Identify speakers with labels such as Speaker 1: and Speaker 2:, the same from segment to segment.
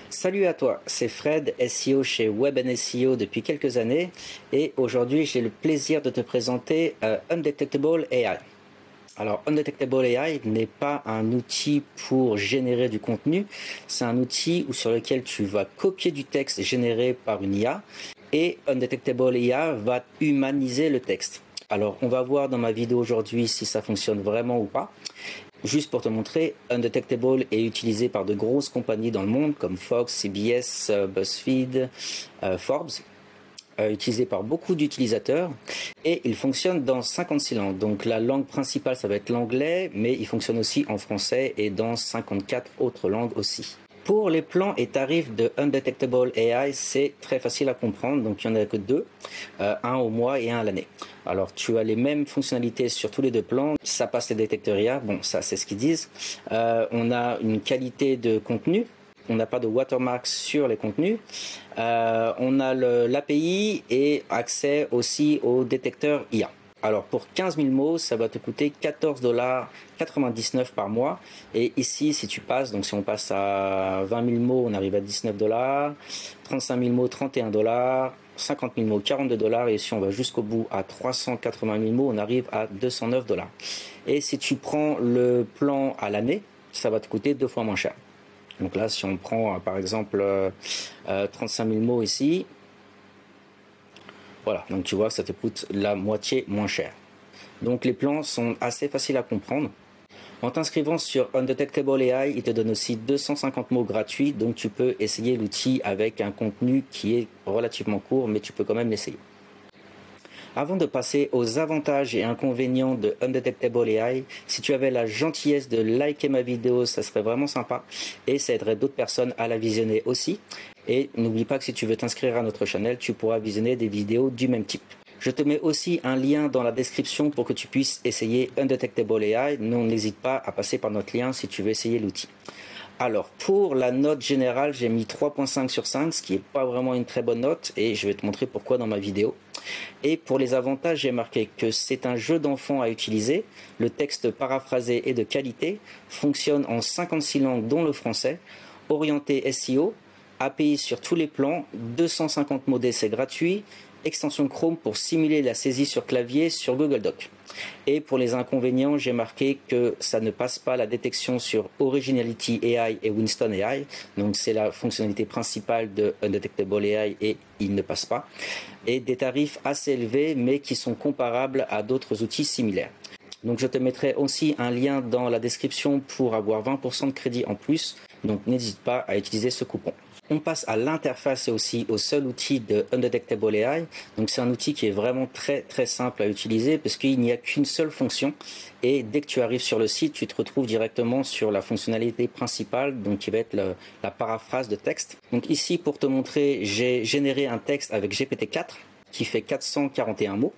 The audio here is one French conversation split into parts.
Speaker 1: Salut à toi, c'est Fred, SEO chez Web SEO depuis quelques années et aujourd'hui j'ai le plaisir de te présenter Undetectable AI. Alors Undetectable AI n'est pas un outil pour générer du contenu, c'est un outil sur lequel tu vas copier du texte généré par une IA et Undetectable AI va humaniser le texte. Alors on va voir dans ma vidéo aujourd'hui si ça fonctionne vraiment ou pas. Juste pour te montrer, Undetectable est utilisé par de grosses compagnies dans le monde comme Fox, CBS, BuzzFeed, Forbes, utilisé par beaucoup d'utilisateurs et il fonctionne dans 56 langues. Donc la langue principale ça va être l'anglais, mais il fonctionne aussi en français et dans 54 autres langues aussi. Pour les plans et tarifs de Undetectable AI, c'est très facile à comprendre, donc il n'y en a que deux, un au mois et un à l'année. Alors tu as les mêmes fonctionnalités sur tous les deux plans, ça passe les détecteurs IA, bon ça c'est ce qu'ils disent. On a une qualité de contenu, on n'a pas de watermark sur les contenus. On a l'API et accès aussi au détecteur IA. Alors pour 15 000 mots, ça va te coûter 14,99 $ par mois. Et ici, si tu passes, donc si on passe à 20 000 mots, on arrive à 19 $, 35 000 mots, 31 $, 50 000 mots, 42 $, et si on va jusqu'au bout à 380 000 mots, on arrive à 209 $. Et si tu prends le plan à l'année, ça va te coûter 2 fois moins cher. Donc là, si on prend par exemple 35 000 mots ici, voilà, donc tu vois que ça te coûte la moitié moins cher. Donc les plans sont assez faciles à comprendre. En t'inscrivant sur Undetectable AI, il te donne aussi 250 mots gratuits, donc tu peux essayer l'outil avec un contenu qui est relativement court, mais tu peux quand même l'essayer. Avant de passer aux avantages et inconvénients de Undetectable AI, si tu avais la gentillesse de liker ma vidéo, ça serait vraiment sympa et ça aiderait d'autres personnes à la visionner aussi. Et n'oublie pas que si tu veux t'inscrire à notre chaîne, tu pourras visionner des vidéos du même type. Je te mets aussi un lien dans la description pour que tu puisses essayer Undetectable AI. Non, n'hésite pas à passer par notre lien si tu veux essayer l'outil. Alors, pour la note générale, j'ai mis 3,5 sur 5, ce qui n'est pas vraiment une très bonne note, et je vais te montrer pourquoi dans ma vidéo. Et pour les avantages, j'ai marqué que c'est un jeu d'enfant à utiliser, le texte paraphrasé est de qualité, fonctionne en 56 langues dont le français, orienté SEO, API sur tous les plans, 250 mots d'essai gratuits, extension Chrome pour simuler la saisie sur clavier sur Google Docs. Et pour les inconvénients, j'ai marqué que ça ne passe pas la détection sur Originality AI et Winston AI. Donc c'est la fonctionnalité principale de Undetectable AI et il ne passe pas. Et des tarifs assez élevés mais qui sont comparables à d'autres outils similaires. Donc je te mettrai aussi un lien dans la description pour avoir 20% de crédit en plus. Donc n'hésite pas à utiliser ce coupon. On passe à l'interface et aussi au seul outil de Undetectable AI. Donc c'est un outil qui est vraiment très simple à utiliser parce qu'il n'y a qu'une seule fonction et dès que tu arrives sur le site, tu te retrouves directement sur la fonctionnalité principale, donc qui va être la paraphrase de texte. Donc ici pour te montrer, j'ai généré un texte avec GPT-4 qui fait 441 mots.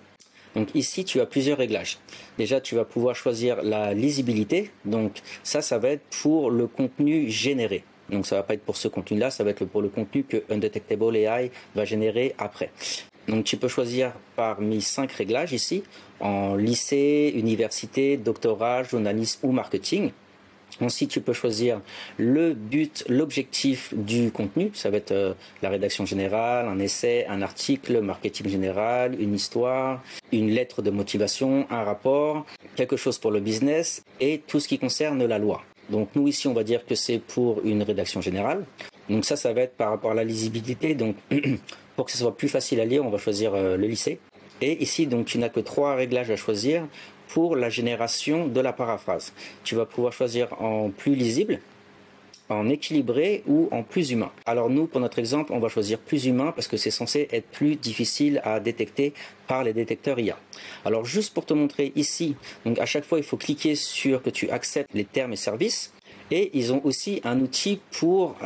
Speaker 1: Donc ici, tu as plusieurs réglages. Déjà, tu vas pouvoir choisir la lisibilité. Donc ça va être pour le contenu généré. Donc ça va pas être pour ce contenu-là, ça va être pour le contenu que Undetectable AI va générer après. Donc tu peux choisir parmi 5 réglages ici, en lycée, université, doctorat, journalisme ou marketing. Ensuite, tu peux choisir le but, l'objectif du contenu. Ça va être la rédaction générale, un essai, un article, marketing général, une histoire, une lettre de motivation, un rapport, quelque chose pour le business et tout ce qui concerne la loi. Donc nous ici, on va dire que c'est pour une rédaction générale. Donc ça va être par rapport à la lisibilité. Donc pour que ce soit plus facile à lire, on va choisir le lycée. Et ici, donc tu n'as que 3 réglages à choisir pour la génération de la paraphrase. Tu vas pouvoir choisir en plus lisible, en équilibré ou en plus humain. Alors nous, pour notre exemple, on va choisir plus humain parce que c'est censé être plus difficile à détecter par les détecteurs IA. Alors juste pour te montrer ici, donc à chaque fois il faut cliquer sur que tu acceptes les termes et services. Et ils ont aussi un outil pour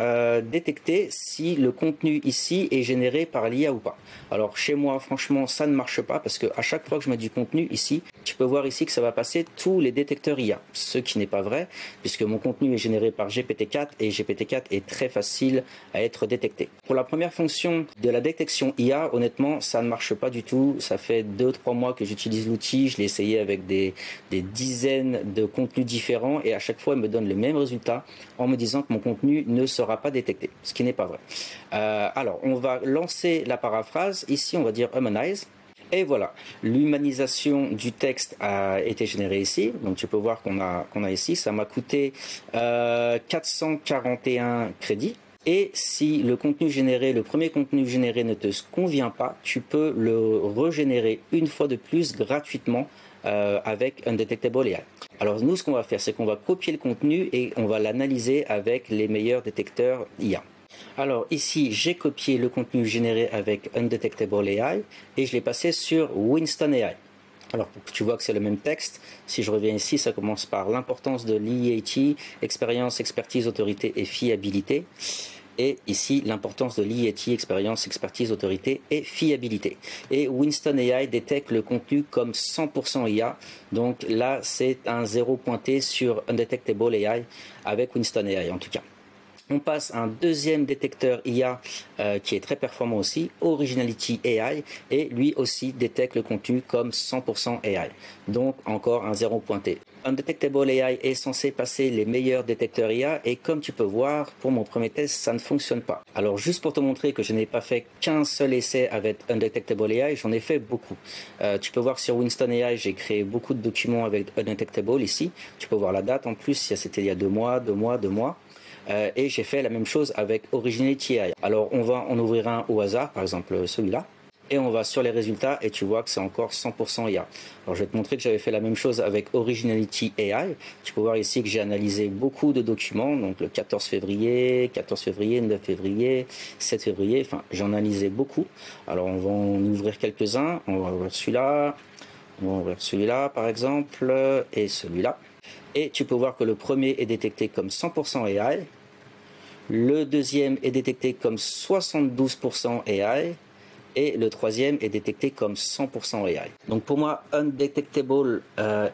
Speaker 1: détecter si le contenu ici est généré par l'IA ou pas. Alors chez moi, franchement, ça ne marche pas parce que à chaque fois que je mets du contenu ici, tu peux voir ici que ça va passer tous les détecteurs IA. Ce qui n'est pas vrai puisque mon contenu est généré par GPT-4 et GPT-4 est très facile à être détecté. Pour la première fonction de la détection IA, honnêtement, ça ne marche pas du tout. Ça fait 2-3 mois que j'utilise l'outil. Je l'ai essayé avec des dizaines de contenus différents et à chaque fois, il me donne le même résultat. résultat en me disant que mon contenu ne sera pas détecté, ce qui n'est pas vrai. Alors, on va lancer la paraphrase. Ici, on va dire humanize. Et voilà, l'humanisation du texte a été générée ici. Donc tu peux voir qu'on a ici, ça m'a coûté 441 crédits. Et si le contenu généré, le premier contenu généré ne te convient pas, tu peux le régénérer une fois de plus gratuitement avec Undetectable AI. Alors nous, ce qu'on va faire, c'est qu'on va copier le contenu et on va l'analyser avec les meilleurs détecteurs IA. Alors ici, j'ai copié le contenu généré avec Undetectable AI et je l'ai passé sur Winston AI. Alors pour que tu vois que c'est le même texte, si je reviens ici, ça commence par l'importance de l'EAT, expérience, expertise, autorité et fiabilité. Et ici, l'importance de l'EAT, expérience, expertise, autorité et fiabilité. Et Winston AI détecte le contenu comme 100% IA. Donc là, c'est un 0 pointé sur Undetectable AI avec Winston AI en tout cas. On passe à un deuxième détecteur IA qui est très performant aussi, Originality AI, et lui aussi détecte le contenu comme 100% AI. Donc encore un 0 pointé. Undetectable AI est censé passer les meilleurs détecteurs IA et comme tu peux voir, pour mon premier test, ça ne fonctionne pas. Alors juste pour te montrer que je n'ai pas fait qu'un seul essai avec Undetectable AI, j'en ai fait beaucoup. Tu peux voir sur Winston AI, j'ai créé beaucoup de documents avec Undetectable ici. Tu peux voir la date en plus, c'était il y a 2 mois. Et j'ai fait la même chose avec Originality AI. Alors on va en ouvrir un au hasard, par exemple celui-là, et on va sur les résultats et tu vois que c'est encore 100% IA. Alors je vais te montrer que j'avais fait la même chose avec Originality AI. Tu peux voir ici que j'ai analysé beaucoup de documents, donc le 14 février, 9 février, 7 février, enfin j'en analysé beaucoup. Alors on va en ouvrir quelques-uns, on va ouvrir celui-là par exemple, et celui-là. Et tu peux voir que le premier est détecté comme 100% AI, le deuxième est détecté comme 72% AI et le troisième est détecté comme 100% AI. Donc pour moi, Undetectable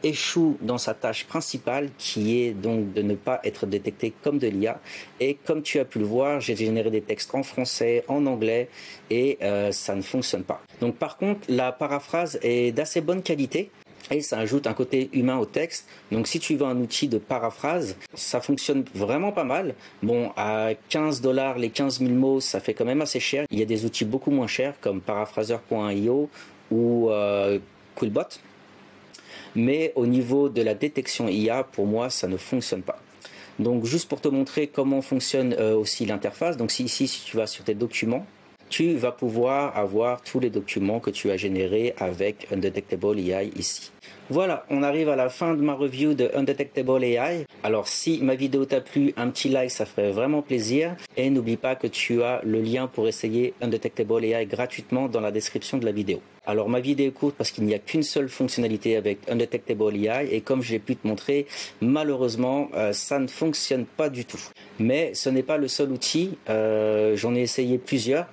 Speaker 1: échoue dans sa tâche principale qui est donc de ne pas être détecté comme de l'IA. Et comme tu as pu le voir, j'ai généré des textes en français, en anglais et ça ne fonctionne pas. Donc par contre, la paraphrase est d'assez bonne qualité. Et ça ajoute un côté humain au texte. Donc si tu veux un outil de paraphrase, ça fonctionne vraiment pas mal. Bon, à 15 $, les 15 000 mots, ça fait quand même assez cher. Il y a des outils beaucoup moins chers comme Paraphraser.io ou Quillbot. Mais au niveau de la détection IA, pour moi, ça ne fonctionne pas. Donc juste pour te montrer comment fonctionne aussi l'interface. Donc si tu vas sur tes documents, tu vas pouvoir avoir tous les documents que tu as générés avec Undetectable AI ici. Voilà, on arrive à la fin de ma review de Undetectable AI. Alors si ma vidéo t'a plu, un petit like, ça ferait vraiment plaisir. Et n'oublie pas que tu as le lien pour essayer Undetectable AI gratuitement dans la description de la vidéo. Alors ma vidéo est courte parce qu'il n'y a qu'une seule fonctionnalité avec Undetectable AI et comme j'ai pu te montrer, malheureusement ça ne fonctionne pas du tout. Mais ce n'est pas le seul outil, j'en ai essayé plusieurs,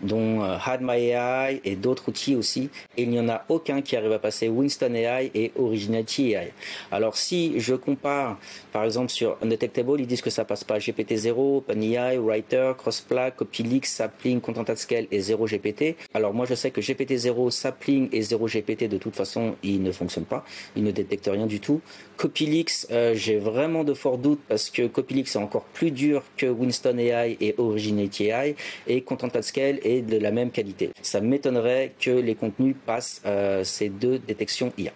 Speaker 1: dont Had My AI et d'autres outils aussi, et il n'y en a aucun qui arrive à passer Winston AI et Originality AI. Alors si je compare, par exemple sur Undetectable, ils disent que ça passe pas GPT-0, OpenAI, Writer, Crossplug, Copilix, Sapling, Content@Scale et 0GPT. Alors moi je sais que GPT-0, Sapling et 0GPT de toute façon ils ne fonctionnent pas, ils ne détectent rien du tout. Copilix, j'ai vraiment de forts doutes parce que Copilix est encore plus dur que Winston AI et Originality AI et Content@Scale est de la même qualité. Ça m'étonnerait que les contenus passent ces deux détections IA.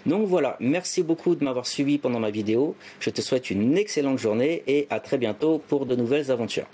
Speaker 1: Donc voilà, merci beaucoup de m'avoir suivi pendant ma vidéo. Je te souhaite une excellente journée et à très bientôt pour de nouvelles aventures.